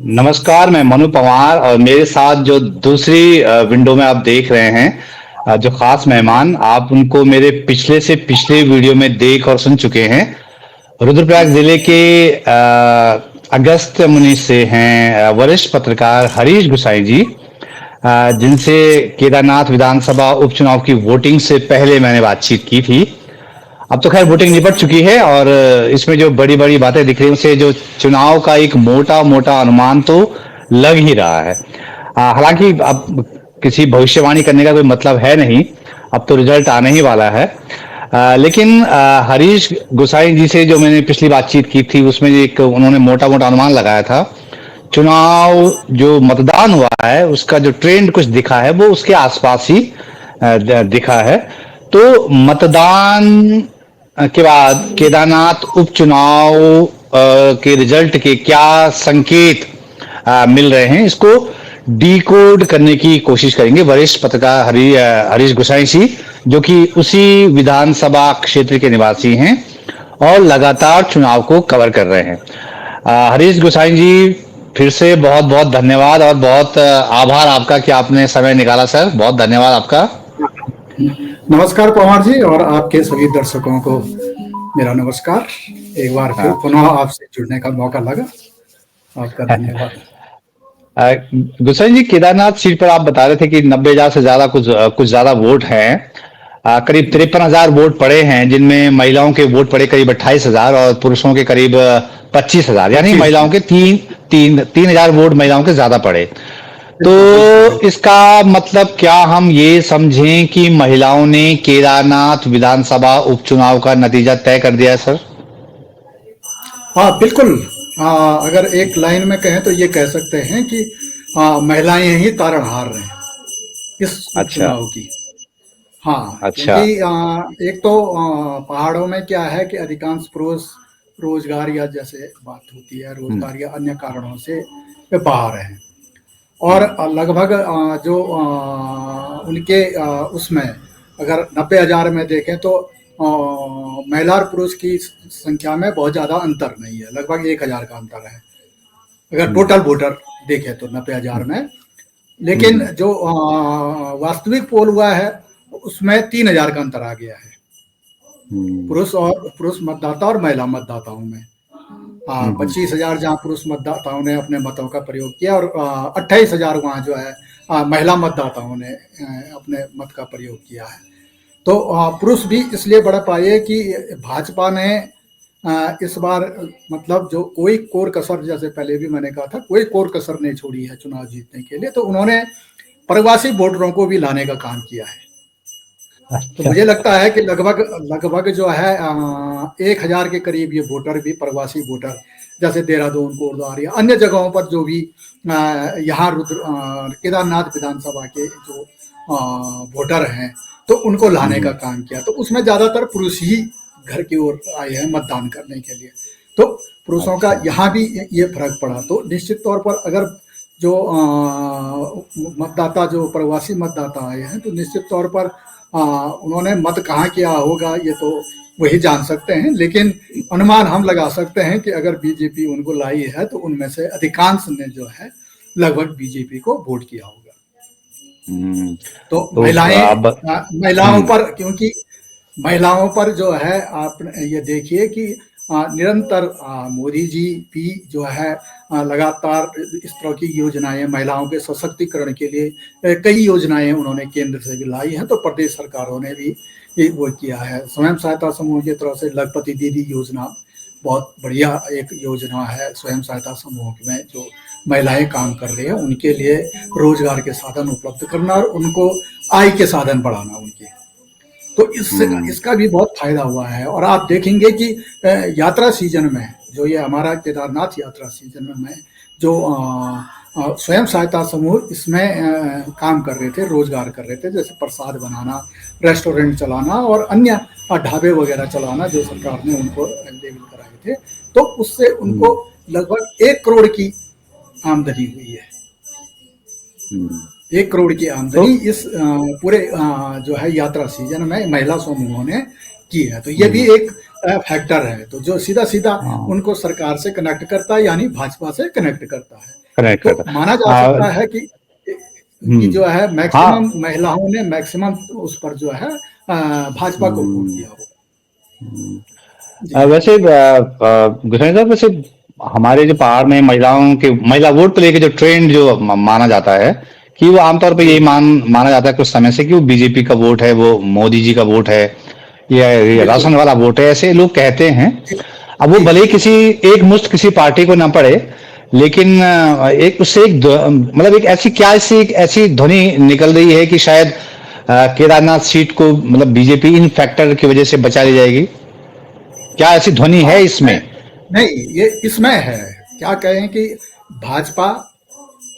नमस्कार, मैं मनु पवार और मेरे साथ जो दूसरी विंडो में आप देख रहे हैं, जो खास मेहमान आप उनको मेरे पिछले से पिछले वीडियो में देख और सुन चुके हैं। रुद्रप्रयाग जिले के अगस्त्य मुनि से हैं वरिष्ठ पत्रकार हरीश गुसाई जी, जिनसे केदारनाथ विधानसभा उपचुनाव की वोटिंग से पहले मैंने बातचीत की थी। अब तो खैर वोटिंग निपट चुकी है और इसमें जो बड़ी बड़ी बातें दिख रही हैं उसे जो चुनाव का एक मोटा मोटा अनुमान तो लग ही रहा है। हालांकि अब किसी भविष्यवाणी करने का कोई मतलब है नहीं, अब तो रिजल्ट आने ही वाला है। लेकिन हरीश गुसाई जी से जो मैंने पिछली बातचीत की थी उसमें एक उन्होंने मोटा मोटा अनुमान लगाया था। चुनाव जो मतदान हुआ है उसका जो ट्रेंड कुछ दिखा है वो उसके आसपास ही दिखा है। तो मतदान के बाद केदारनाथ उपचुनाव के रिजल्ट के क्या संकेत मिल रहे हैं, इसको डिकोड करने की कोशिश करेंगे वरिष्ठ पत्रकार हरीश गुसाई जी, जो कि उसी विधानसभा क्षेत्र के निवासी हैं और लगातार चुनाव को कवर कर रहे हैं। हरीश गुसाई जी, फिर से बहुत बहुत धन्यवाद और बहुत आभार आपका कि आपने समय निकाला सर, बहुत धन्यवाद आपका। नमस्कार पवार जी और आपके सभी दर्शकों को मेरा नमस्कार। एक बार फिर पुनः आपसे जुड़ने का मौका लगा, आपका धन्यवाद। गुसाई जी, केदारनाथ सीट पर आप बता रहे थे कि 90,000 से ज्यादा कुछ ज्यादा वोट हैं। करीब 53,000 वोट पड़े हैं, जिनमें महिलाओं के वोट पड़े करीब 28,000 और पुरुषों के करीब 25,000, यानी महिलाओं के 3,000 वोट महिलाओं के ज्यादा पड़े। तो इसका मतलब क्या हम ये समझें कि महिलाओं ने केदारनाथ विधानसभा उपचुनाव का नतीजा तय कर दिया है सर? हाँ बिल्कुल। अगर एक लाइन में कहें तो ये कह सकते हैं कि महिलाएं ही तारणहार रहे इस अच्छा। उपचुनाव की। हाँ, अच्छा। क्योंकि एक तो पहाड़ों में क्या है कि अधिकांश पुरुष रोजगार या जैसे बात होती है रोजगार या अन्य कारणों से वे बाहर हैं और लगभग जो उनके उसमें अगर 90,000 में देखें तो महिला और पुरुष की संख्या में बहुत ज़्यादा अंतर नहीं है, लगभग 1,000 का अंतर है अगर टोटल वोटर देखें तो 90,000 में। लेकिन जो वास्तविक पोल हुआ है उसमें 3,000 का अंतर आ गया है पुरुष मतदाता और महिला मतदाताओं में। 25,000 जहाँ पुरुष मतदाताओं ने अपने मतों का प्रयोग किया और 28,000 वहाँ जो है महिला मतदाताओं ने अपने मत का प्रयोग किया है। तो पुरुष भी इसलिए बढ़ पाए कि भाजपा ने इस बार मतलब जो कोई कोर कसर, जैसे पहले भी मैंने कहा था, कोई कोर कसर नहीं छोड़ी है चुनाव जीतने के लिए। तो उन्होंने प्रवासी वोटरों को भी लाने का काम किया है। तो मुझे लगता है कि लगभग जो है 1,000 के करीब ये वोटर भी प्रवासी वोटर, जैसे देहरादून, कोटद्वार या अन्य जगहों पर जो भी यहाँ केदारनाथ विधानसभा के जो वोटर हैं तो उनको लाने का काम किया। तो उसमें ज्यादातर पुरुष ही घर की ओर आए हैं मतदान करने के लिए। तो पुरुषों का यहाँ भी ये फर्क पड़ा। तो निश्चित तौर पर अगर जो मतदाता जो प्रवासी मतदाता आए हैं तो निश्चित तौर पर उन्होंने मत कहाँ किया होगा ये तो वही जान सकते हैं, लेकिन अनुमान हम लगा सकते हैं कि अगर बीजेपी उनको लाई है तो उनमें से अधिकांश ने जो है लगभग बीजेपी को वोट किया होगा। तो महिलाओं पर, क्योंकि महिलाओं पर जो है आप ये देखिए कि निरंतर मोदी जी भी जो है लगातार इस तरह की योजनाएं महिलाओं के सशक्तिकरण के लिए कई योजनाएं उन्होंने केंद्र से भी लाई हैं। तो प्रदेश सरकारों ने भी ये वो किया है। स्वयं सहायता समूह की तरफ से लखपति दीदी योजना बहुत बढ़िया एक योजना है। स्वयं सहायता समूह में जो महिलाएं काम कर रही है उनके लिए रोजगार के साधन उपलब्ध करना और उनको आय के साधन बढ़ाना उनके, तो इसका भी बहुत फायदा हुआ है। और आप देखेंगे कि यात्रा सीजन में जो ये हमारा केदारनाथ यात्रा सीजन में जो स्वयं सहायता समूह इसमें काम कर रहे थे, रोजगार कर रहे थे, जैसे प्रसाद बनाना, रेस्टोरेंट चलाना और अन्य ढाबे वगैरह चलाना जो सरकार ने उनको लेवल कराए थे। तो उससे उनको लगभग 1 करोड़ की आमदनी हुई है। 1 करोड़ की आमदनी इस पूरे जो है यात्रा सीजन में महिला समूहों ने की है। तो ये भी एक फैक्टर है तो जो सीधा सीधा उनको सरकार से कनेक्ट करता है, यानी भाजपा से कनेक्ट करता है। कनेक्ट तो करता। माना जा सकता है कि जो है हाँ। मैक्सिमम महिलाओं ने मैक्सिमम उस पर जो है भाजपा को वोट हम्म, दिया हो। जी वैसे गुरसानी साहब, वैसे हमारे जो पहाड़ में महिला वोट को लेके जो ट्रेंड जो माना जाता है कि वो आमतौर पे जी यही माना जाता है कुछ समय से कि वो बीजेपी का वोट है, वो मोदी जी का वोट है, या ये बिल्कुल। राशन वाला वोट है, ऐसे लोग कहते हैं। जी अब वो जी भले ही जी किसी एक मुश्त किसी पार्टी को ना पड़े, लेकिन एक उससे एक मतलब एक ऐसी क्या इससे एक ऐसी ध्वनि निकल रही है कि शायद केदारनाथ सीट को मतलब बीजेपी इन फैक्टर की वजह से बचा ली जाएगी। क्या ऐसी ध्वनि है इसमें? नहीं, ये इसमें है, क्या कहें कि भाजपा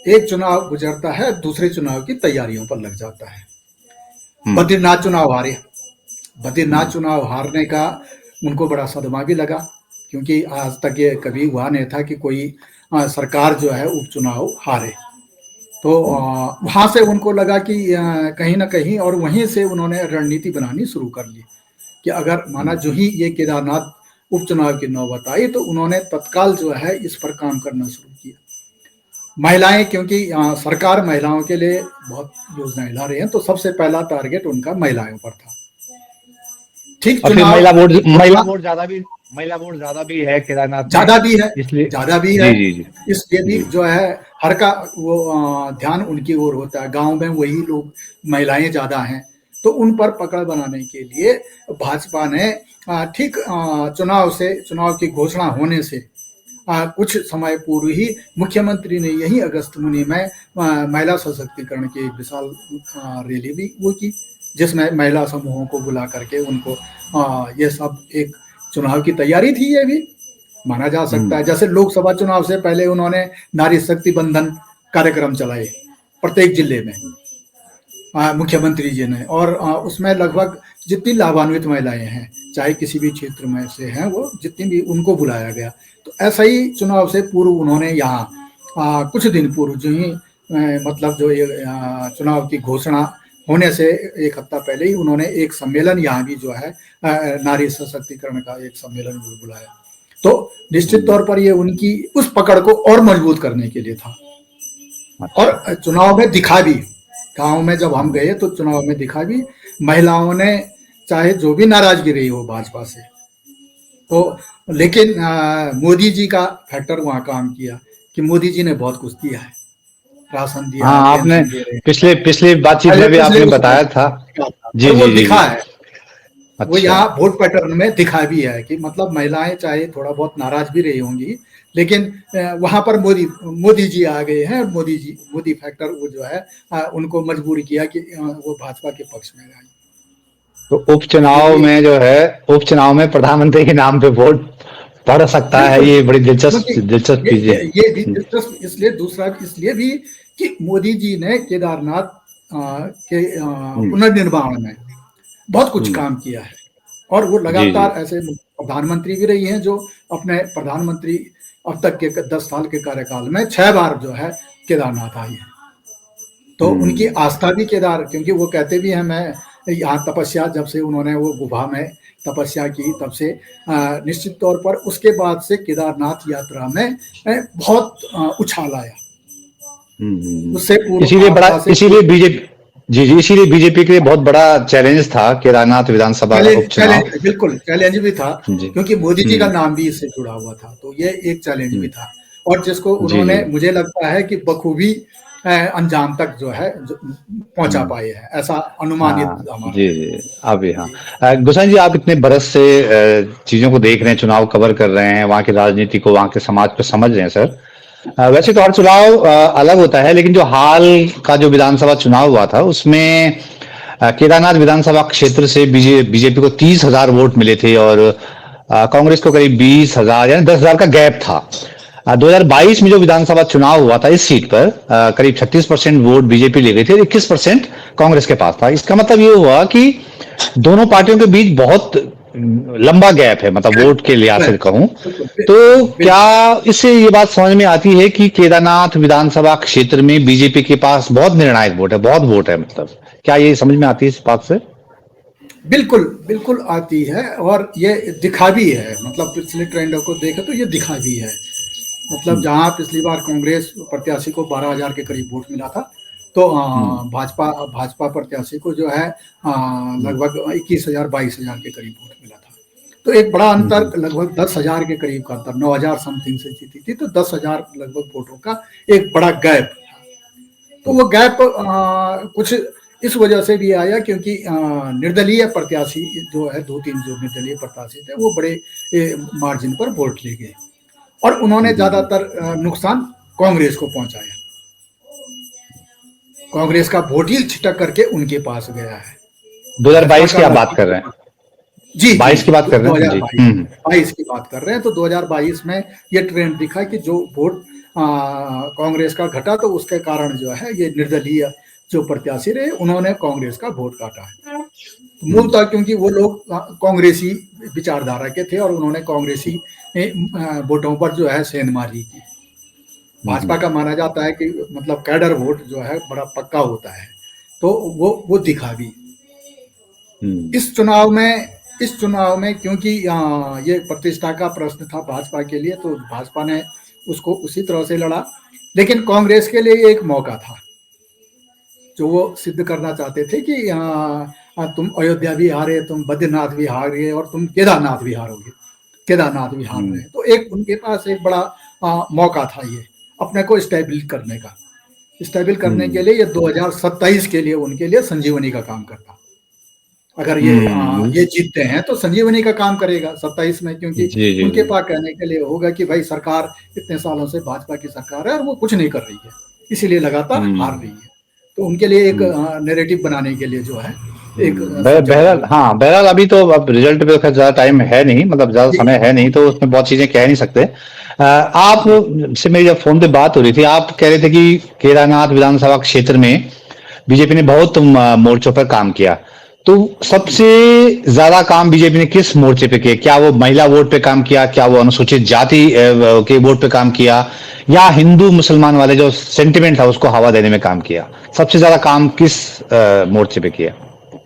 एक चुनाव गुजरता है, दूसरे चुनाव की तैयारियों पर लग जाता है। हम्म। बद्रीनाथ चुनाव हारे, बद्रीनाथ हम्म। चुनाव हारने का उनको बड़ा सदमा भी लगा, क्योंकि आज तक ये कभी हुआ नहीं था कि कोई सरकार जो है उपचुनाव हारे। तो वहां से उनको लगा कि कहीं ना कहीं, और वहीं से उन्होंने रणनीति बनानी शुरू कर ली कि अगर माना जो ही ये केदारनाथ उपचुनाव की नौबत आई तो उन्होंने तत्काल जो है इस पर काम करना शुरू किया। महिलाएं, क्योंकि सरकार महिलाओं के लिए बहुत योजनाएं ला रही हैं, तो सबसे पहला टारगेट उनका महिलाओं पर था। ठीक और फिर चुनाव की घोषणा महिला वोट ज्यादा भी है केदारनाथ में, ज्यादा भी है, इसलिए। ज्यादा भी है। जी जी जी। इसलिए भी जी। जो है हर का वो ध्यान उनकी ओर होता है। गांव में वही लोग, महिलाएं ज्यादा हैं, तो उन पर पकड़ बनाने के लिए भाजपा ने ठीक चुनाव की घोषणा होने से कुछ समय पूर्व ही मुख्यमंत्री ने यही अगस्त मुनि में महिला सशक्तिकरण की एक विशाल रैली भी वो की, जिसमें महिला समूहों को बुला करके उनको ये सब एक चुनाव की तैयारी थी। ये भी माना जा सकता हम्म। है, जैसे लोकसभा चुनाव से पहले उन्होंने नारी शक्ति बंधन कार्यक्रम चलाए प्रत्येक जिले में, मुख्यमंत्री जी ने, और उसमें लगभग जितनी लाभान्वित महिलाएं हैं, चाहे किसी भी क्षेत्र में से हैं, वो जितनी भी, उनको बुलाया गया। तो ऐसा ही चुनाव से पूर्व उन्होंने यहाँ कुछ दिन पूर्व जो ही मतलब जो ये चुनाव की घोषणा होने से एक हफ्ता पहले ही उन्होंने एक सम्मेलन यहाँ भी जो है नारी सशक्तिकरण का एक सम्मेलन भी बुलाया। तो निश्चित हम्म। तौर पर ये उनकी उस पकड़ को और मजबूत करने के लिए था। अच्छा। और चुनाव में दिखा भी, गांव में जब हम हम्म। गए तो चुनाव में दिखा भी, महिलाओं ने चाहे जो भी नाराजगी रही हो भाजपा से, तो लेकिन मोदी जी का फैक्टर वहां काम किया कि मोदी जी ने बहुत कुछ दिया है, राशन दिया हाँ, है, आपने पेंशन दे रहे हैं, पिछले बातचीत पहले में भी पिछले आपने उसमें बताया था। दिखा था, जी और वो जी जी दिखा जी। है। वो अच्छा। यहाँ वोट पैटर्न में दिखा भी है कि मतलब महिलाएं चाहे थोड़ा बहुत नाराज भी रही होंगी, लेकिन वहां पर मोदी जी आ गए हैं, और मोदी फैक्टर वो जो है उनको मजबूर किया कि वो भाजपा के पक्ष में आए। तो तो ये उपचुनाव भी में जो है, उपचुनाव में प्रधानमंत्री के नाम पे वोट पड़ सकता है, बिल्कुल, ये बड़ी क्योंकि दिलचस्प चीज है। ये भी दिलचस्प इसलिए, दूसरा इसलिए भी कि मोदी जी ने केदारनाथ के हम्म। पुनर्निर्माण में बहुत कुछ हम्म। काम किया है, और वो जी जी। लगातार ऐसे प्रधानमंत्री भी रही हैं जो अपने प्रधानमंत्री अब तक के 10 साल के कार्यकाल में 6 बार जो है केदारनाथ आई है। तो उनकी हम्म। आस्था भी केदार, क्योंकि वो कहते भी हैं, मैं यहाँ तपस्या, जब से उन्होंने वो गुफा में तपस्या की तब से निश्चित तौर पर उसके बाद से केदारनाथ यात्रा में बहुत उछाल आया। हम्म। उससे पूर्व इसीलिए बड़ा आस्था से इसीलिए बीजेपी जी जी इसीलिए बीजेपी के लिए बहुत बड़ा चैलेंज था केदारनाथ विधानसभा का चैलेंज उपचुनाव। चैलेंज बिल्कुल चैलेंज भी था, जी। क्योंकि मोदी जी का हम्म। नाम भी इससे जुड़ा हुआ था, तो ये एक चैलेंज भी हम्म। था, और जिसको जी जी। उन्होंने, मुझे लगता है कि बखूबी अंजाम तक जो है पहुंचा हम्म। पाए हैं, ऐसा अनुमानित हाँ हमारा। जी जी। अभी हाँ। जी गोसाई जी, आप इतने बरस से चीजों को देख रहे हैं, चुनाव कवर कर रहे हैं, वहाँ की राजनीति को, वहाँ के समाज को समझ रहे हैं सर। वैसे तो हर चुनाव अलग होता है, लेकिन जो हाल का जो विधानसभा चुनाव हुआ था उसमें केदारनाथ विधानसभा क्षेत्र से बीजेपी को 30,000 वोट मिले थे, और कांग्रेस को करीब 20,000 यानी 10,000 का गैप था। 2022 में जो विधानसभा चुनाव हुआ था इस सीट पर करीब 36% वोट बीजेपी ले गई थी और 21% कांग्रेस के पास था। इसका मतलब ये हुआ कि दोनों पार्टियों के बीच बहुत लंबा गैप है, मतलब वोट के लिहाज से कहूं बिल्कुल तो। क्या बिल्कुल इससे ये बात समझ में आती है कि केदारनाथ विधानसभा क्षेत्र में बीजेपी के पास बहुत निर्णायक वोट है, बहुत वोट है, मतलब क्या ये समझ में आती है इस बात से? बिल्कुल बिल्कुल आती है, और ये दिखा भी है, मतलब पिछले ट्रेंडों को देखे तो ये दिखा भी है मतलब जहां पिछली बार कांग्रेस प्रत्याशी को 12,000 के करीब वोट मिला था, तो भाजपा भाजपा प्रत्याशी को जो है लगभग 21,000 22,000 के करीब वोट मिला था। तो एक बड़ा अंतर, लगभग 10,000 के करीब का अंतर, 9,000 समथिंग से जीती थी, तो 10,000 लगभग वोटों का एक बड़ा गैप। तो वो गैप कुछ इस वजह से भी आया क्योंकि निर्दलीय प्रत्याशी जो है, 2-3 जो निर्दलीय प्रत्याशी थे, वो बड़े मार्जिन पर वोट ले गए और उन्होंने ज्यादातर नुकसान कांग्रेस को पहुंचाया। कांग्रेस का वोट ही छिटक करके उनके पास गया है। 2022 की आप बात कर रहे हैं? जी 22 की बात कर रहे हैं जी। 2022 की बात कर रहे हैं। तो 2022 में ये ट्रेंड दिखा कि जो वोट कांग्रेस का घटा, तो उसके कारण जो है ये निर्दलीय जो प्रत्याशी रहे, उन्होंने कांग्रेस का वोट काटा है। तो मूलतः क्योंकि वो लोग कांग्रेसी विचारधारा के थे और उन्होंने कांग्रेसी वोटों पर जो है सेंधमारी की। भाजपा का माना जाता है कि मतलब कैडर वोट जो है बड़ा पक्का होता है, तो वो दिखा भी। इस चुनाव में क्योंकि ये प्रतिष्ठा का प्रश्न था भाजपा के लिए, तो भाजपा ने उसको उसी तरह से लड़ा। लेकिन कांग्रेस के लिए एक मौका था जो वो सिद्ध करना चाहते थे कि तुम अयोध्या भी हारे, तुम बद्रीनाथ भी हारे और तुम केदारनाथ भी हारोगे, केदारनाथ भी हार रहे। तो एक उनके पास एक बड़ा मौका था ये अपने को स्टेबल करने का। स्टेबल करने के लिए ये 2027 के लिए उनके लिए संजीवनी का काम करता। अगर ये जीतते हैं तो संजीवनी का काम करेगा 27 में, क्योंकि उनके पास कहने के लिए होगा कि भाई सरकार इतने सालों से भाजपा की सरकार है और वो कुछ नहीं कर रही है, इसीलिए लगातार हार रही है। तो उनके लिए एक नैरेटिव बनाने के लिए जो है एक बहरहाल अभी तो अब रिजल्ट पे ज्यादा टाइम है नहीं, मतलब ज्यादा समय है नहीं, तो उसमें बहुत चीजें कह नहीं सकते। आप से मेरी जब फोन पे बात हो रही थी, आप कह रहे थे कि केदारनाथ विधानसभा क्षेत्र में बीजेपी ने बहुत मोर्चों पर काम किया। तो सबसे ज्यादा काम बीजेपी ने किस मोर्चे पे किया? क्या वो महिला वोट पे काम किया, क्या वो अनुसूचित जाति के वोट पे काम किया, या हिंदू मुसलमान वाले जो सेंटिमेंट था उसको हवा देने में काम किया? सबसे ज्यादा काम किस मोर्चे पे किया?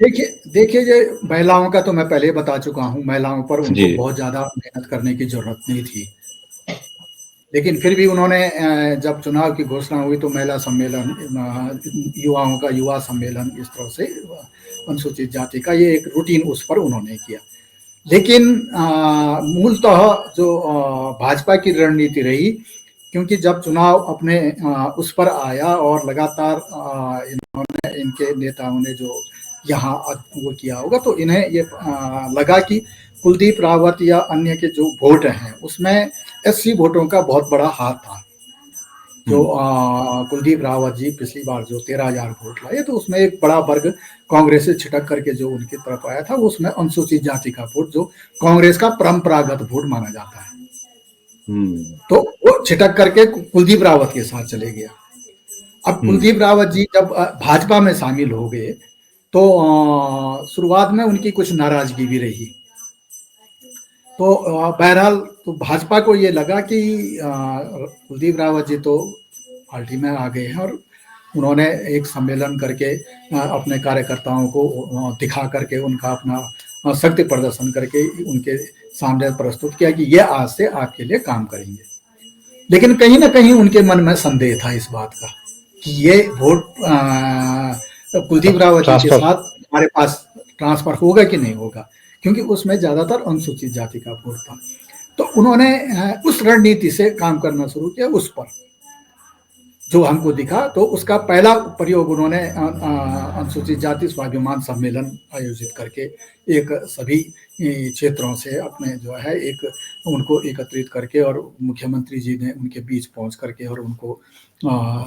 देखिए ये महिलाओं का तो मैं पहले बता चुका हूं, महिलाओं पर उनको बहुत ज्यादा मेहनत करने की जरूरत नहीं थी। लेकिन फिर भी उन्होंने जब चुनाव की घोषणा हुई तो महिला सम्मेलन, युवाओं का युवा सम्मेलन, इस तरह से अनुसूचित जाति का ये एक रूटीन उस पर उन्होंने किया। लेकिन मूलतः जो भाजपा की रणनीति रही, क्योंकि जब चुनाव अपने उस पर आया और लगातार इनके नेताओं ने जो यहाँ वो किया होगा, तो इन्हें ये लगा कि कुलदीप रावत या अन्य के जो वोट हैं उसमें एससी वोटों का बहुत बड़ा हाथ था। जो कुलदीप रावत जी पिछली बार जो 13,000 वोट लाए, तो उसमें एक बड़ा वर्ग कांग्रेस से छिटक करके जो उनकी तरफ आया था, उसमें अनुसूचित जाति का वोट जो कांग्रेस का परंपरागत वोट माना जाता है, तो वो छिटक करके कुलदीप रावत के साथ चले गया। अब कुलदीप रावत जी जब भाजपा में शामिल हो गए, तो शुरुआत में उनकी कुछ नाराजगी भी रही। तो बहरहाल तो भाजपा को ये लगा कि कुलदीप रावत जी तो पार्टी में आ गए हैं और उन्होंने एक सम्मेलन करके अपने कार्यकर्ताओं को दिखा करके उनका अपना शक्ति प्रदर्शन करके उनके सामने प्रस्तुत किया कि ये आज से आपके लिए काम करेंगे। लेकिन कहीं ना कहीं उनके मन में संदेह था इस बात का कि ये वोट कुलदीप रावत जी के साथ हमारे पास ट्रांसफर होगा कि नहीं होगा, क्योंकि उसमें ज्यादातर अनुसूचित जाति का वोट था। तो उन्होंने उस रणनीति से काम करना शुरू किया उस पर जो हमको दिखा। तो उसका पहला प्रयोग उन्होंने अनुसूचित जाति स्वाभिमान सम्मेलन आयोजित करके एक सभी क्षेत्रों से अपने जो है एक उनको एकत्रित करके और मुख्यमंत्री जी ने उनके बीच पहुंच करके और उनको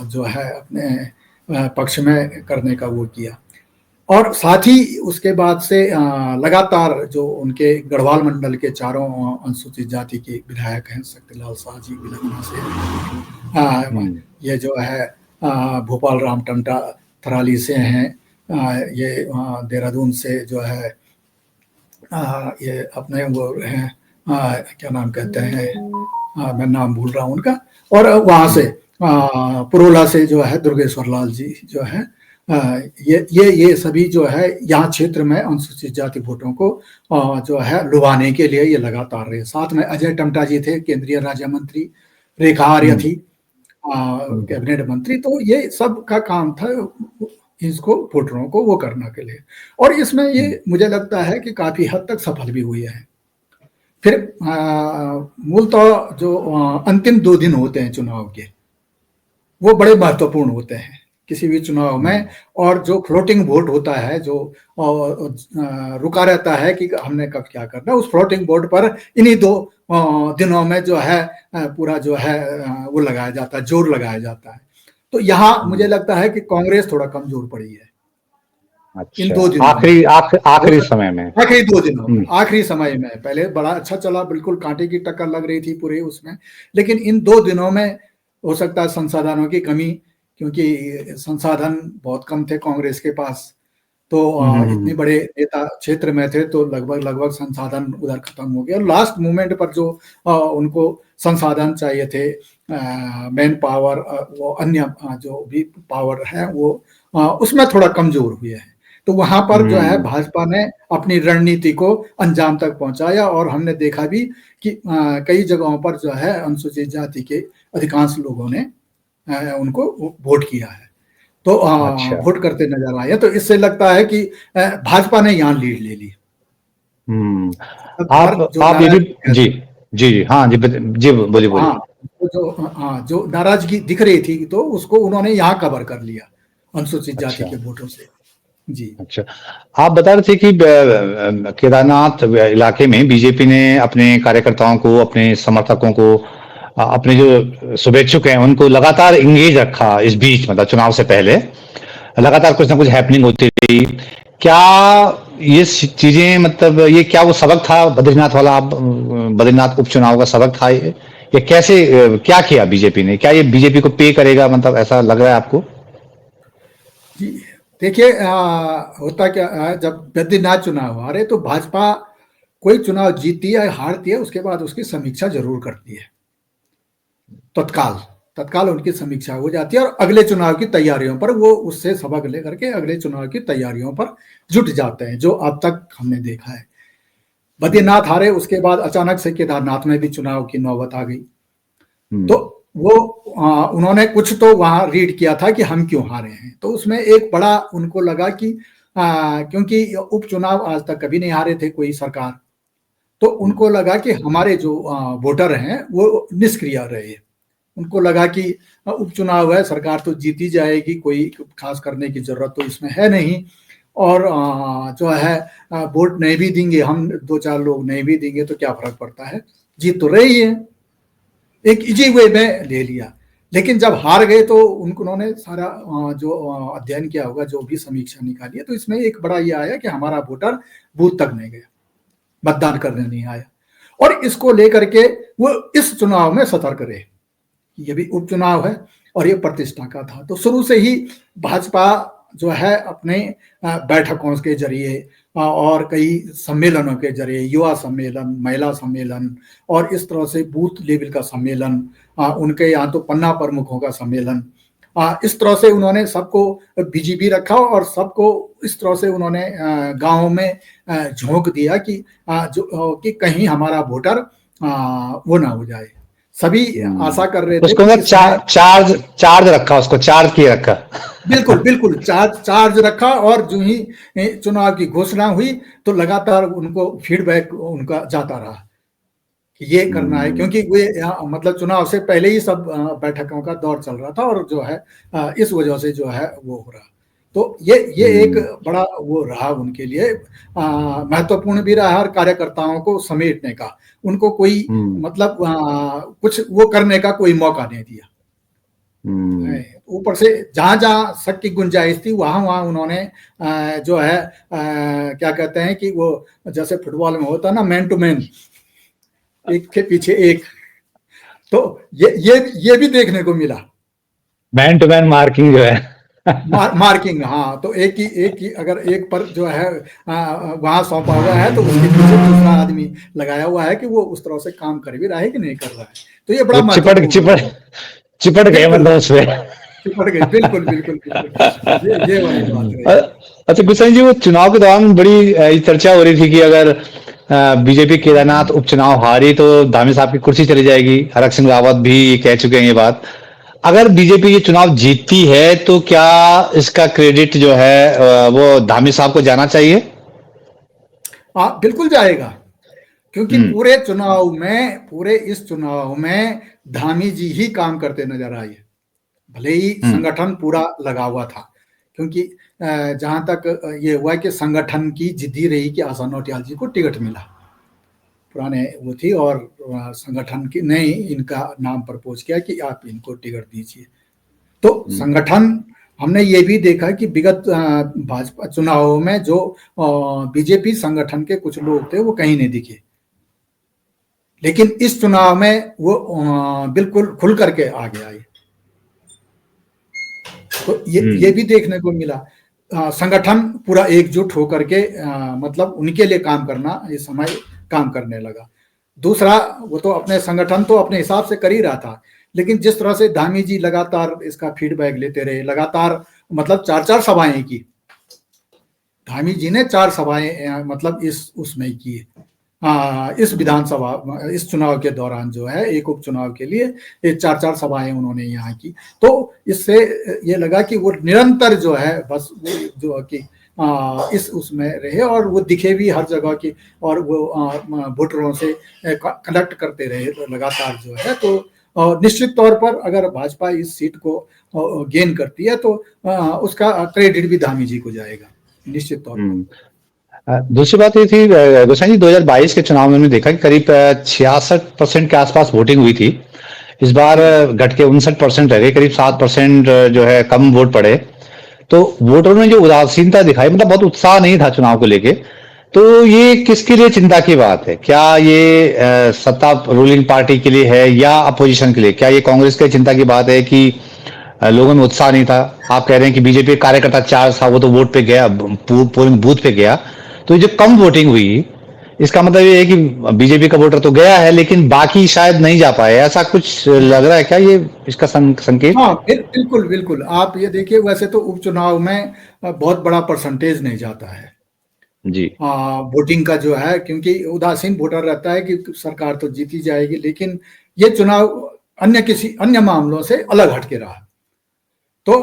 जो है अपने पक्ष में करने का वो किया। और साथ ही उसके बाद से लगातार जो उनके गढ़वाल मंडल के चारों अनुसूचित जाति के विधायक हैं, शक्तिलाल शाह जी बिलखना से, ये जो है भोपाल राम टंटा थराली से हैं, ये देहरादून से जो है ये अपने वो हैं क्या नाम कहते हैं, मैं नाम भूल रहा हूँ उनका, और वहाँ से पुरोला से जो है दुर्गेश्वर लाल जी जो है, ये सभी जो है यहाँ क्षेत्र में अनुसूचित जाति वोटों को जो है लुभाने के लिए ये लगातार रहे। साथ में अजय टमटा जी थे, केंद्रीय राज्य मंत्री, रेखा आर्य हम्म, थी कैबिनेट मंत्री। तो ये सब का काम था इसको वोटरों को वो करने के लिए, और इसमें ये हम्म, मुझे लगता है कि काफी हद तक सफल भी हुए हैं। फिर मूलतः जो अंतिम 2 दिन होते हैं चुनाव के, वो बड़े महत्वपूर्ण होते हैं किसी भी चुनाव में। हम्म, और जो फ्लोटिंग वोट होता है, जो रुका रहता है कि हमने कब क्या करना है, उस फ्लोटिंग वोट पर इन्हीं 2 दिनों में जो है पूरा जो है वो लगाया जाता है, जोर लगाया जाता है। तो यहाँ मुझे हम्म। लगता है कि कांग्रेस थोड़ा कमजोर पड़ी है इन अच्छा, 2 दिनों में। हो आखिरी सक समय में। आखिरी 2 दिनों में, हम्म, आखिरी समय में, पहले बड़ा अच्छा चला, बिल्कुल कांटे की टक्कर लग रही थी पूरे उसमें। लेकिन इन 2 दिनों में हो सकता है संसाधनों की कमी, क्योंकि संसाधन बहुत कम थे कांग्रेस के पास। तो इतने हम्म, बड़े नेता क्षेत्र में थे, तो लगभग संसाधन उधर खत्म हो गए, और लास्ट मोमेंट पर जो उनको संसाधन चाहिए थे, मैन पावर, वो अन्य जो भी पावर है, वो उसमें थोड़ा कमजोर हुए हैं। तो वहां पर जो है हम्म, भाजपा ने अपनी रणनीति को अंजाम तक पहुंचाया, और हमने देखा भी कि कई जगहों पर जो है अनुसूचित जाति के अधिकांश लोगों ने उनको वोट किया है। तो अच्छा। वोट करते नजर आए। तो इससे लगता है कि भाजपा ने यहाँ लीड ले ली। हम्म। अब बाहर जो आप ये भी, नाराजगी है, जी, जी, जी, हाँ जी, जी, बोलिए, हाँ, बोलिए। तो जो नाराजगी दिख रही थी, तो उसको उन्होंने यहाँ कवर कर लिया अनुसूचित जाति अच्छा, के वोटों से। जी। अच्छा। आप बता रहे थे कि केदारनाथ इलाके में बीजेपी ने अपने कार्यकर्ताओं को, अपने समर्थकों को, अपने जो शुभेच्छुक हैं, उनको लगातार इंगेज रखा इस बीच, मतलब चुनाव से पहले लगातार कुछ ना कुछ हैपनिंग होती रही। क्या ये चीजें, मतलब ये क्या वो सबक था बद्रीनाथ वाला, बद्रीनाथ उपचुनाव का सबक था ये कैसे, क्या किया बीजेपी ने? क्या ये बीजेपी को पे करेगा, मतलब ऐसा लग रहा है आपको? जी, देखिए होता क्या है, जब बद्रीनाथ चुनाव हारे तो भाजपा कोई चुनाव जीतती है हारती है, उसके बाद उसकी समीक्षा जरूर करती है। तत्काल तत्काल उनकी समीक्षा हो जाती है, और अगले चुनाव की तैयारियों पर वो उससे सबक लेकर के अगले चुनाव की तैयारियों पर जुट जाते हैं, जो अब तक हमने देखा है। बद्रीनाथ हारे, उसके बाद अचानक से केदारनाथ में भी चुनाव की नौबत आ गई। तो हम्म, वो उन्होंने कुछ तो वहां रीड किया था कि हम क्यों हारे हैं। तो उसमें एक बड़ा उनको लगा कि क्योंकि उपचुनाव आज तक कभी नहीं हारे थे कोई सरकार, तो उनको लगा कि हमारे जो वोटर हैं वो निष्क्रिय रहे। उनको लगा कि उपचुनाव है, सरकार तो जीती जाएगी, कोई खास करने की जरूरत तो इसमें है नहीं, और जो है वोट नहीं भी देंगे हम, 2-4 लोग नहीं भी देंगे तो क्या फर्क पड़ता है, जीत तो रही है। एक इजी वे में ले लिया। लेकिन जब हार गए तो उन्होंने सारा जो अध्ययन किया होगा, जो भी समीक्षा निकाली है, तो इसमें एक बड़ा ये आया कि हमारा वोटर बूथ तक नहीं गया, मतदान करने नहीं आया, और इसको लेकर के वो इस चुनाव में सतर्क रहे। ये भी उपचुनाव है और ये प्रतिष्ठा का था। तो शुरू से ही भाजपा जो है अपने बैठकों के जरिए और कई सम्मेलनों के जरिए, युवा सम्मेलन, महिला सम्मेलन, और इस तरह से बूथ लेवल का सम्मेलन, उनके यहाँ तो पन्ना प्रमुखों का सम्मेलन, इस तरह से उन्होंने सबको बिजी भी रखा, और सबको इस तरह से उन्होंने गाँव में झोंक दिया कि कि कहीं हमारा वोटर वो ना हो जाए। सभी आशा कर रहे थे उसको कि ना इसमें चार्ज रखा, उसको चार्ज किए रखा। बिल्कुल, बिल्कुल चार्ज रखा, और जो ही चुनाव की घोषणा हुई तो लगातार उनको फीडबैक उनका जाता रहा कि ये करना है, हम्म, क्योंकि वे मतलब चुनाव से पहले ही सब बैठकों का दौर चल रहा था, और जो है इस वजह से जो है वो हो रहा। तो ये एक हम्म, बड़ा वो रहा उनके लिए, महत्वपूर्ण भी रहा, और कार्यकर्ताओं को समेटने का उनको कोई हम्म, मतलब कुछ वो करने का कोई मौका नहीं दिया। हम्म, ऊपर से जहां जहां शक की गुंजाइश थी, वहां वहां उन्होंने जो है क्या कहते हैं कि वो जैसे फुटबॉल में होता है ना, मैन टू मैन, एक के पीछे एक। तो ये भी देखने को मिला। मैन टू मैन मार्किंग जो है। मार्किंग, हाँ, तो एक ही अगर एक पर जो है वहां सौंपा हुआ है, तो उसके पीछे दूसरा आदमी लगाया हुआ है कि वो उस तरह से काम कर भी रहा है कि नहीं कर रहा है। तो ये बड़ा वो महत्वपूर्ण हो गया। चिपट गए, बिल्कुल, मतलब उसमें। चिपट गए, बिल्कुल बिल्कुल बिल्कुल। ये वाली बात रही। अच्छा गुसाई जी, वो चुनाव के दौरान बड़ी चर्चा हो रही थी कि अगर बीजेपी केदारनाथ उपचुनाव हारी तो धामी साहब की कुर्सी चली जाएगी। हरक सिंह रावत भी कह चुके हैं ये बात। अगर बीजेपी ये चुनाव जीतती है तो क्या इसका क्रेडिट जो है वो धामी साहब को जाना चाहिए? बिल्कुल जाएगा, क्योंकि हम्म। पूरे इस चुनाव में धामी जी ही काम करते नजर आए। भले ही हम्म। संगठन पूरा लगा हुआ था, क्योंकि जहां तक ये हुआ कि संगठन की जिद्दी रही कि आशा नौटियाल जी को टिकट मिला, पुराने वो थी, और संगठन की ने इनका नाम प्रपोज किया कि आप इनको टिकट दीजिए। तो हम्म। संगठन, हमने ये भी देखा कि विगत भाजपा चुनावों में जो बीजेपी संगठन के कुछ लोग थे वो कहीं नहीं दिखे, लेकिन इस चुनाव में वो बिल्कुल खुल करके आगे आए। तो ये भी देखने को मिला, संगठन पूरा एकजुट होकर के मतलब उनके लिए काम करना इस समय काम करने लगा। दूसरा, वो तो अपने संगठन तो अपने हिसाब से कर ही रहा था, लेकिन जिस तरह से धामी जी लगातार इसका फीडबैक लेते रहे, लगातार मतलब 4-4 सभाएं की, धामी जी ने 4 सभाएं मतलब इस उसमें की, इस विधानसभा इस चुनाव के दौरान जो है एक उपचुनाव के लिए ये 4-4 सभाएं उन्होंने यहाँ की। तो इससे ये लगा कि वो निरंतर जो है बस वो जो कि इस उसमें रहे, और वो दिखे भी हर जगह की, और वो वोटरों से कनेक्ट करते रहे लगातार जो है। तो निश्चित तौर पर अगर भाजपा इस सीट को गेन करती है तो उसका क्रेडिट भी धामी जी को जाएगा, निश्चित तौर पर। दूसरी बात ये थी गोसाई जी, 2022 के चुनाव में हमने देखा कि करीब 66% के आसपास वोटिंग हुई थी। इस बार जी। घट के 59% रह गए, करीब 7% जो है कम वोट पड़े। तो वोटरों ने जो उदासीनता दिखाई, मतलब बहुत उत्साह नहीं था चुनाव को लेके। तो ये किसके लिए चिंता की बात है? क्या ये सत्ता रूलिंग पार्टी के लिए है या अपोजिशन के लिए? क्या ये कांग्रेस के चिंता की बात है कि लोगों में उत्साह नहीं था? आप कह रहे हैं कि बीजेपी कार्यकर्ता चार्ज था, वो तो वोट पे गया, पोलिंग बूथ पे गया। तो जो कम वोटिंग हुई, इसका मतलब ये है कि बीजेपी का वोटर तो गया है लेकिन बाकी शायद नहीं जा पाए, ऐसा कुछ लग रहा है क्या ये इसका संकेत? हाँ, बिल्कुल बिल्कुल, आप ये देखिए, वैसे तो उपचुनाव में बहुत बड़ा परसेंटेज नहीं जाता है जी। वोटिंग का जो है, क्योंकि उदासीन वोटर रहता है कि सरकार तो जीती जाएगी, लेकिन ये चुनाव किसी अन्य मामलों से अलग हटके रहा। तो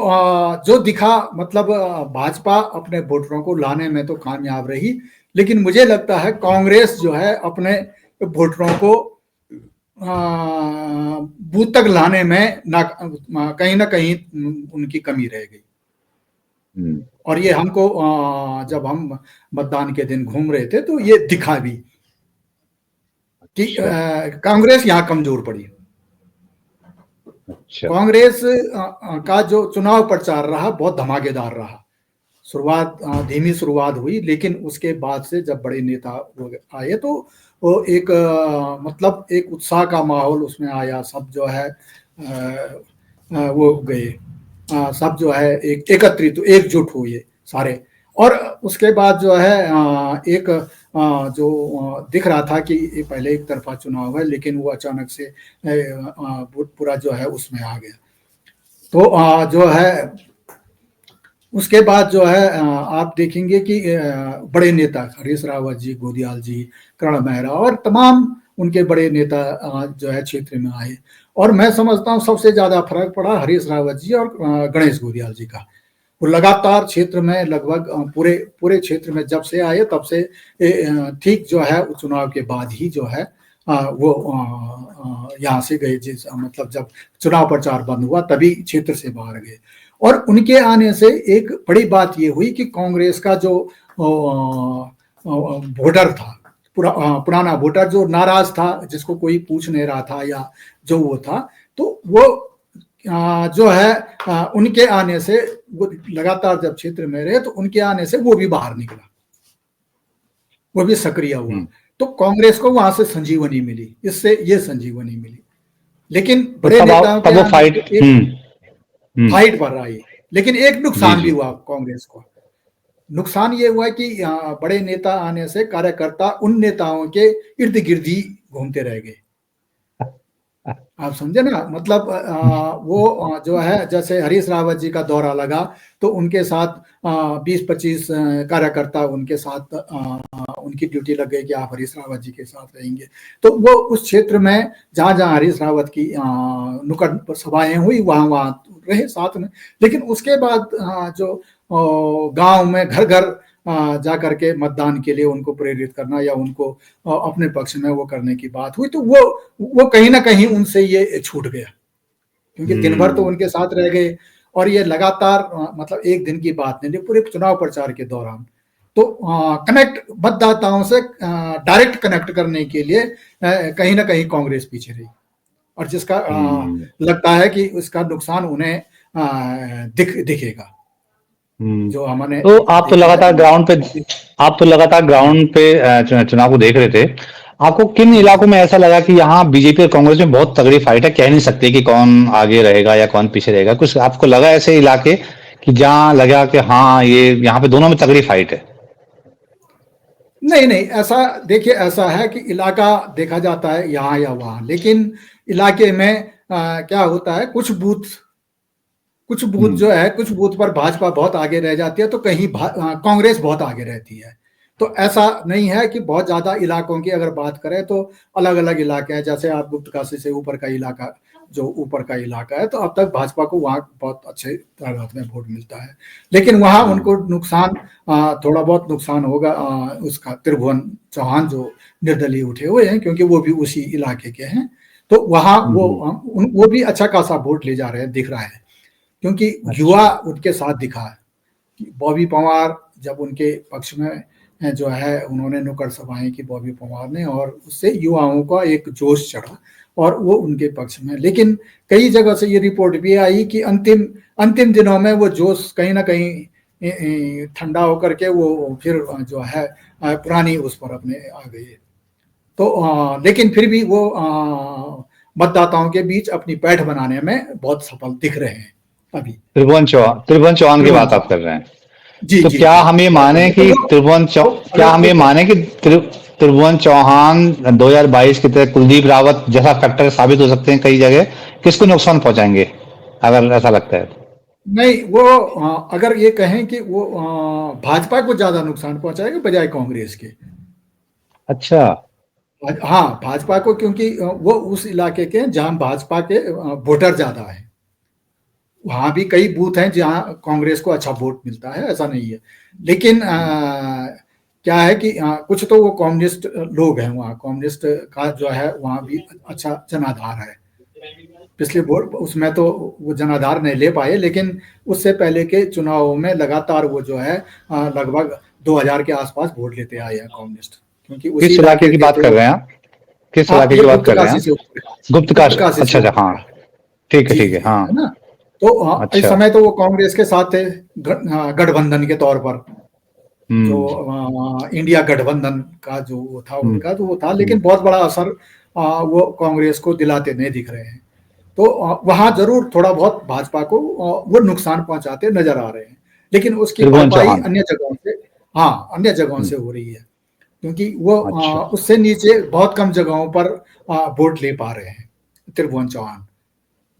जो दिखा, मतलब भाजपा अपने वोटरों को लाने में तो कामयाब रही, लेकिन मुझे लगता है कांग्रेस जो है अपने वोटरों को बूथ तक लाने में कहीं ना कहीं उनकी कमी रह गई। हम्म। और ये हमको जब हम मतदान के दिन घूम रहे थे तो ये दिखा भी कि अच्छा। कांग्रेस यहाँ कमजोर पड़ी। अच्छा। कांग्रेस का जो चुनाव प्रचार रहा बहुत धमाकेदार रहा। शुरुआत धीमी शुरुआत हुई, लेकिन उसके बाद से जब बड़े नेता आए तो वो एक मतलब एक उत्साह का माहौल उसमें आया। सब जो है वो गए, सब जो है एक एकत्रित एकजुट हुए सारे। और उसके बाद जो है एक जो दिख रहा था कि ये पहले एक तरफा चुनाव है, लेकिन वो अचानक से पूरा जो है उसमें आ गया। तो जो है उसके बाद जो है आप देखेंगे कि बड़े नेता हरीश रावत जी, गोदियाल जी, कर्ण मेहरा और तमाम उनके बड़े नेता जो है क्षेत्र में आए। और मैं समझता हूँ सबसे ज्यादा फर्क पड़ा हरीश रावत जी और गणेश गोदियाल जी का। वो लगातार क्षेत्र में लगभग पूरे पूरे क्षेत्र में जब से आए तब से ठीक जो है चुनाव के बाद ही जो है वो यहाँ से गए। जिस मतलब जब चुनाव प्रचार बंद हुआ तभी क्षेत्र से बाहर गए। और उनके आने से एक बड़ी बात ये हुई कि कांग्रेस का जो वोटर था, पुराना वोटर जो नाराज था, जिसको कोई पूछ नहीं रहा था या जो वो था, तो वो जो है उनके आने से, वो लगातार जब क्षेत्र में रहे तो उनके आने से वो भी बाहर निकला, वो भी सक्रिय हुआ। हम्म। तो कांग्रेस को वहां से संजीवनी मिली, इससे ये संजीवनी मिली। लेकिन तो बड़े नेताओं के तब वो आने फाइट। से एक हम्म। हम्म। फाइट बढ़ रही है, लेकिन एक जी नुकसान भी जी। हुआ कांग्रेस को। नुकसान ये हुआ कि बड़े नेता आने से कार्यकर्ता उन नेताओं के इर्द गिर्द ही घूमते रह गए। आप समझे ना, मतलब वो जो है जैसे हरीश रावत जी का दौरा लगा तो उनके साथ 20-25 कार्यकर्ता उनके साथ उनकी ड्यूटी लग गई कि आप हरीश रावत जी के साथ रहेंगे। तो वो उस क्षेत्र में जहाँ जहाँ हरीश रावत की नुक्कड़ सभाएं हुई वहाँ वहाँ रहे साथ में। लेकिन उसके बाद जो गांव में घर घर जा करके मतदान के लिए उनको प्रेरित करना या उनको अपने पक्ष में वो करने की बात हुई, तो वो कहीं ना कहीं उनसे ये छूट गया, क्योंकि दिन भर तो उनके साथ रह गए और ये लगातार मतलब एक दिन की बात नहीं, पूरे चुनाव प्रचार के दौरान तो कनेक्ट मतदाताओं से डायरेक्ट कनेक्ट करने के लिए कहीं ना कहीं कांग्रेस पीछे रही, और जिसका हम्म लगता है कि उसका नुकसान उन्हें दिखेगा, हम्म। जो हमने तो देखा है। आप तो लगातार ग्राउंड पे चुनाव को देख रहे थे। आपको किन जी इलाकों जी। में ऐसा लगा कि यहाँ बीजेपी और कांग्रेस में बहुत तगड़ी फाइट है, कह नहीं सकते कि कौन आगे रहेगा या कौन पीछे रहेगा, कुछ आपको लगा ऐसे इलाके कि जहाँ लगा कि हाँ ये यहाँ पे दोनों में तगड़ी फाइट है? नहीं नहीं, ऐसा देखिए, ऐसा है कि इलाका देखा जाता है यहाँ या वहाँ, लेकिन इलाके में क्या होता है, कुछ बूथ हम्म जो है, कुछ बूथ पर भाजपा बहुत आगे रह जाती है तो कहीं कांग्रेस बहुत आगे रहती है। तो ऐसा नहीं है कि बहुत ज्यादा इलाकों की अगर बात करें तो अलग अलग इलाके हैं, जैसे आप गुप्तकाशी से ऊपर का इलाका, जो ऊपर का इलाका है, तो अब तक भाजपा को वहाँ बहुत अच्छे तादाद में वोट मिलता है। लेकिन वहाँ हाँ उनको नुकसान, थोड़ा बहुत नुकसान होगा उसका, त्रिभुवन चौहान जो निर्दलीय उठे हुए हैं, क्योंकि वो भी उसी इलाके के हैं, तो वहाँ हम्म। वो भी अच्छा खासा वोट ले जा रहे हैं, दिख रहा है, क्योंकि युवा अच्छा। उनके साथ दिखा है कि बॉबी पंवार जब उनके पक्ष में जो है उन्होंने नुक्कड़ सभाएं की बॉबी पंवार ने, और उससे युवाओं का एक जोश चढ़ा और वो उनके पक्ष में। लेकिन कई जगह से ये रिपोर्ट भी आई कि अंतिम अंतिम दिनों में वो जोश कहीं ना कहीं ठंडा होकर के वो फिर जो है पुरानी उस पर अपने आ गई। तो लेकिन फिर भी वो मतदाताओं के बीच अपनी पैठ बनाने में बहुत सफल दिख रहे हैं अभी। त्रिभुवन चौहान की त्रिभुवन बात आप चौहान। कर रहे हैं? जी तो जी क्या जी। हम ये बहुत माने बढ़िया। तो कि वो क्या अगर हम वो ये माने कि त्रिभुवन चौहान 2022 की तरह कुलदीप रावत जैसा फैक्टर साबित हो सकते हैं कई जगह, किसको नुकसान पहुंचाएंगे अगर ऐसा लगता है तो? नहीं, वो अगर ये कहें कि वो भाजपा को ज्यादा नुकसान पहुंचाएगा बजाय कांग्रेस के। अच्छा। हाँ, भाजपा को, क्योंकि वो उस इलाके के हैं जहां भाजपा के वोटर ज्यादा है। वहां भी कई बूथ हैं जहां कांग्रेस को अच्छा वोट मिलता है, ऐसा नहीं है। लेकिन क्या है कि कुछ तो वो कम्युनिस्ट लोग हैं वहाँ, कम्युनिस्ट का जो है वहाँ भी अच्छा जनाधार है। पिछले वोट उसमें तो वो जनाधार नहीं ले पाए, लेकिन उससे पहले के चुनावों में लगातार वो जो है लगभग 2000 के आसपास वोट लेते आए हैं कम्युनिस्ट, क्योंकि उसी किस इलाके इलाके की के बात थे कर वो। रहे हैं आप? किस हाँ, इलाके ये की बात गुप्त कर रहे हैं काशी से आप? ऊपर, गुप्त गुप्त काशी, काशी से अच्छा अच्छा, ऊपर हाँ। का। जी ठीक है जी, हाँ। है ना। तो इस अच्छा। समय तो वो कांग्रेस के साथ थे, गठबंधन के तौर पर, जो हम्म इंडिया गठबंधन का जो वो था हम्म उनका, तो वो था, हम्म। लेकिन बहुत बड़ा असर वो कांग्रेस को दिलाते नहीं दिख रहे हैं। तो वहां जरूर थोड़ा बहुत भाजपा को वो नुकसान पहुंचाते नजर आ रहे हैं, लेकिन उसकी त्रिभुवन भरपाई चौहान। अन्य जगहों से, हाँ, अन्य जगहों हम्म, से हो रही है, क्योंकि वो अच्छा उससे नीचे बहुत कम जगहों पर वोट ले पा रहे हैं त्रिभुवन चौहान।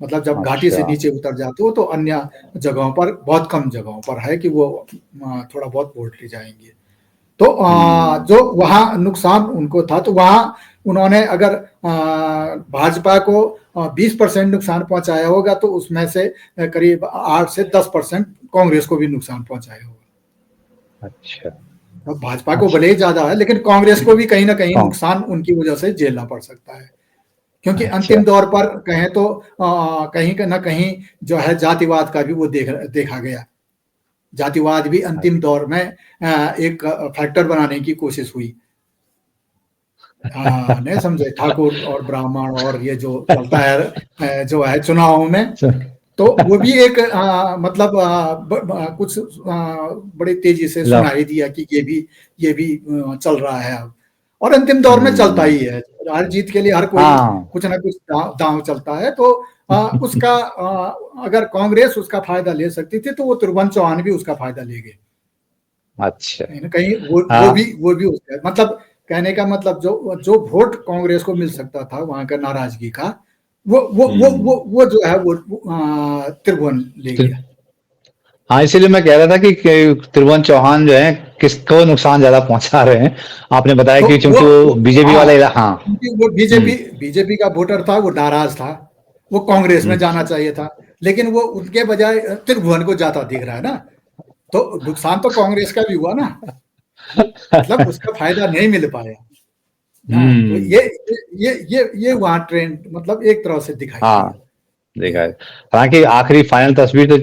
मतलब जब घाटी से अच्छा। नीचे उतर जाते हो तो अन्य जगहों पर, बहुत कम जगहों पर है कि वो थोड़ा बहुत वोट ले जाएंगे। तो हम्म। जो वहाँ नुकसान उनको था, तो वहाँ उन्होंने अगर भाजपा को 20% नुकसान पहुंचाया होगा, तो उसमें से करीब 8 से 10% कांग्रेस को भी नुकसान पहुंचाया होगा। अच्छा अब भाजपा को अच्छा। भले ही ज्यादा है, लेकिन कांग्रेस को भी कहीं ना कहीं कौन? नुकसान उनकी वजह से झेलना पड़ सकता है, क्योंकि अच्छा। अंतिम दौर पर कहें तो कहीं ना कहीं जो है जातिवाद का भी वो देखा गया। जातिवाद भी अंतिम दौर में एक फैक्टर बनाने की कोशिश हुई। हाँ, नहीं समझे, ठाकुर और ब्राह्मण और ये जो चलता है जो है चुनाव में, तो वो भी एक मतलब कुछ बड़ी तेजी से लो। सुनाई दिया कि ये भी चल रहा है अब, और अंतिम दौर में चलता हम्म। ही है। हार जीत के लिए हर कोई हाँ। कुछ ना कुछ दांव चलता है, तो उसका अगर कांग्रेस उसका फायदा ले सकती थी, तो वो त्रिभुवन चौहान भी उसका फायदा ले गए अच्छा। कहीं ना कहीं। वो भी उसका मतलब, कहने का मतलब जो जो वोट कांग्रेस को मिल सकता था वहां का नाराजगी का, वो जो है वो त्रिभुवन ले गया। हाँ, इसीलिए मैं कह रहा था कि त्रिभुवन चौहान जो है किसको नुकसान ज्यादा पहुंचा रहे हैं। आपने बताया तो कि चूंकि वो बीजेपी हाँ, वाला हाँ। क्योंकि वो बीजेपी का वोटर था, वो नाराज था, वो कांग्रेस में जाना चाहिए था, लेकिन वो उनके बजाय त्रिभुवन को जाता दिख रहा है ना, तो नुकसान तो कांग्रेस का भी हुआ ना, मतलब उसका फायदा नहीं मिल पाया। हाँ, तो ये वहां ट्रेंड मतलब एक तरह से दिखाई दिया। हाँ, देखा है। हालांकि आखिरी फाइनल तस्वीर तो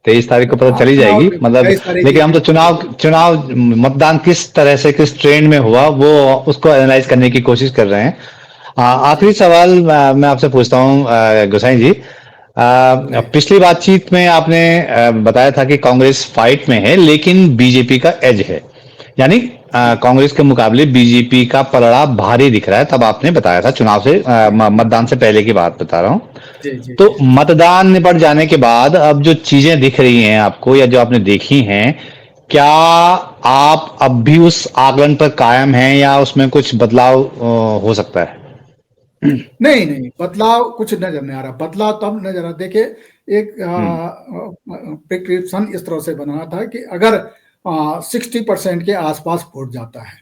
23 तारीख को पता चली चुनाव जाएगी, मतलब 23 तारीख लेकिन हम तो की। चुनाव मतदान किस तरह से किस ट्रेंड में हुआ वो उसको एनालाइज करने की कोशिश कर रहे हैं। आखिरी सवाल मैं आपसे पूछता हूँ गोसाई जी। जी पिछली बातचीत में आपने बताया था कि कांग्रेस फाइट में है लेकिन बीजेपी का एज है, यानी कांग्रेस के मुकाबले बीजेपी का पलड़ा भारी दिख रहा है, तब आपने बताया था चुनाव से मतदान से पहले की बात बता रहा हूँ। जी जी तो जी जी। मतदान निपट जाने के बाद अब जो चीजें दिख रही हैं आपको या जो आपने देखी हैं, क्या आप अब भी उस आकलन पर कायम हैं या उसमें कुछ बदलाव हो सकता है? नहीं नहीं, बदलाव कुछ नजर नहीं आ रहा। बदलाव तब नजर आ, देखिए एक हम्म। प्रिस्क्रिप्शन इस तरह से बना था कि अगर 60% के आसपास वोट जाता है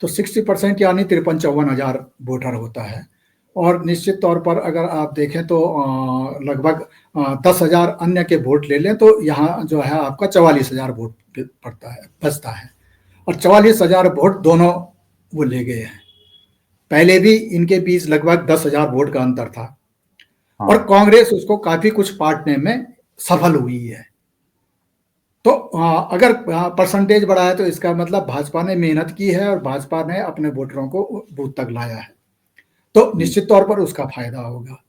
तो 60% यानी 53-54 हजार वोटर होता है, और निश्चित तौर पर अगर आप देखें तो लगभग 10 हजार अन्य के वोट ले लें तो यहाँ जो है आपका 44 हजार वोट पड़ता है, बचता है, और 44 हजार वोट दोनों वो ले गए हैं। पहले भी इनके बीच लगभग 10 हजार वोट का अंतर था, हाँ। और कांग्रेस उसको काफी कुछ पाटने में सफल हुई है। तो अगर परसेंटेज बढ़ा है तो इसका मतलब भाजपा ने मेहनत की है और भाजपा ने अपने वोटरों को बूथ तक लाया है, तो निश्चित तौर पर उसका फायदा होगा।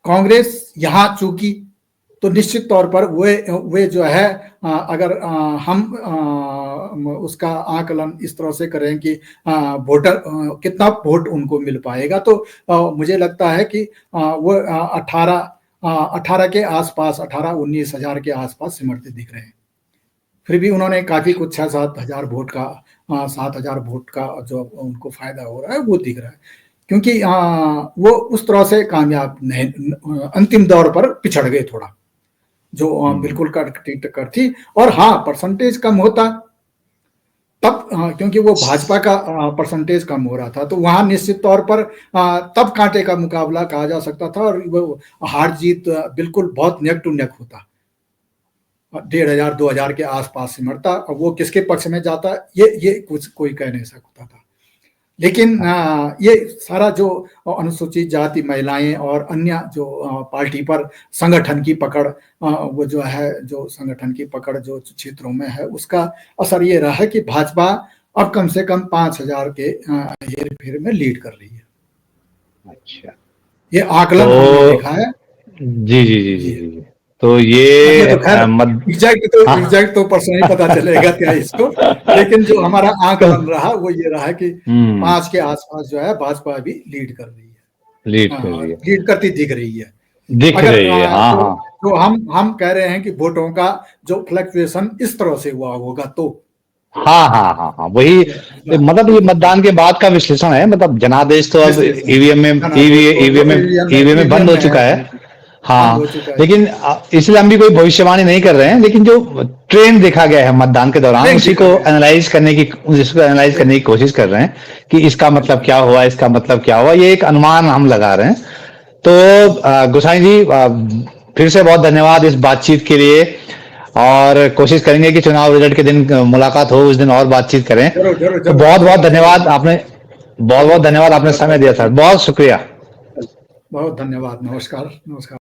कांग्रेस यहाँ चूकी तो निश्चित तौर पर वे जो है अगर हम उसका आकलन इस तरह से करें कि वोटर कितना वोट उनको मिल पाएगा, तो मुझे लगता है कि वो 18 के आसपास, 18-19 हजार के आसपास सिमटते दिख रहे हैं। फिर भी उन्होंने काफी कुछ 6-7 हजार वोट का 7 हजार वोट का जो उनको फायदा हो रहा है वो दिख रहा है, क्योंकि वो उस तरह से कामयाब नहीं, अंतिम दौर पर पिछड़ गए थोड़ा, जो बिल्कुल कड़कटी टक्कर थी। और हाँ, परसेंटेज कम होता तब, क्योंकि वो भाजपा का परसेंटेज कम हो रहा था, तो वहां निश्चित तौर पर तब कांटे का मुकाबला कहा जा सकता था, और वो हार जीत बिल्कुल बहुत नेक टू नेक होता, 1,500-2,000 के आसपास सिमटता, और वो किसके पक्ष में जाता ये कुछ कोई कह नहीं सकता था। लेकिन ये सारा जो अनुसूचित जाति, महिलाएं और अन्य जो पार्टी पर संगठन की पकड़, वो जो है जो संगठन की पकड़ जो क्षेत्रों में है, उसका असर ये रहा है कि भाजपा अब कम से कम 5,000 के हेर फेर में लीड कर रही है। अच्छा, ये आकलन हमने तो देखा है। जी जी जी जी जी, जी। तो ये तो ये खैर हाँ। एग्जैक्ट तो परसों ही पता चलेगा क्या इसको, लेकिन जो हमारा तो आकलन रहा वो ये रहा कि 5 के आसपास जो है भाजपा अभी लीड कर रही लीड है, कर रही है, लीड करती दिख रही है। दिख अगर रही है, हाँ हाँ। जो हम कह रहे हैं कि वोटों का जो फ्लक्चुएशन इस तरह से हुआ होगा, तो हाँ हाँ हाँ हाँ, वही मतलब ये मतदान के बाद का विश्लेषण है, मतलब जनादेश तो अब विश्लेषण ईवीएम में जनादेश तो ईवीएम में बंद ईवीएम हो में है, चुका है। बंद हाँ, हो चुका है। लेकिन इसलिए हम भी कोई भविष्यवाणी नहीं कर रहे हैं, लेकिन जो ट्रेंड देखा गया है मतदान के दौरान ट्रेंड उसी को देखा गया एनालाइज करने की उसको एनालाइज करने की कोशिश कर रहे हैं कि इसका मतलब क्या हुआ, इसका मतलब क्या हुआ, ये एक अनुमान हम लगा रहे हैं। तो गोसाई जी, फिर से बहुत धन्यवाद इस बातचीत के लिए, और कोशिश करेंगे कि चुनाव रिजल्ट के दिन मुलाकात हो, उस दिन और बातचीत करें। जरूर जरूर तो जरूर बहुत बहुत जरूर जरूर। धन्यवाद आपने, बहुत बहुत चलिए, धन्यवाद आपने बहुत समय बहुत दिया सर, धन्यवाद। बहुत शुक्रिया। बहुत धन्यवाद। नमस्कार नमस्कार।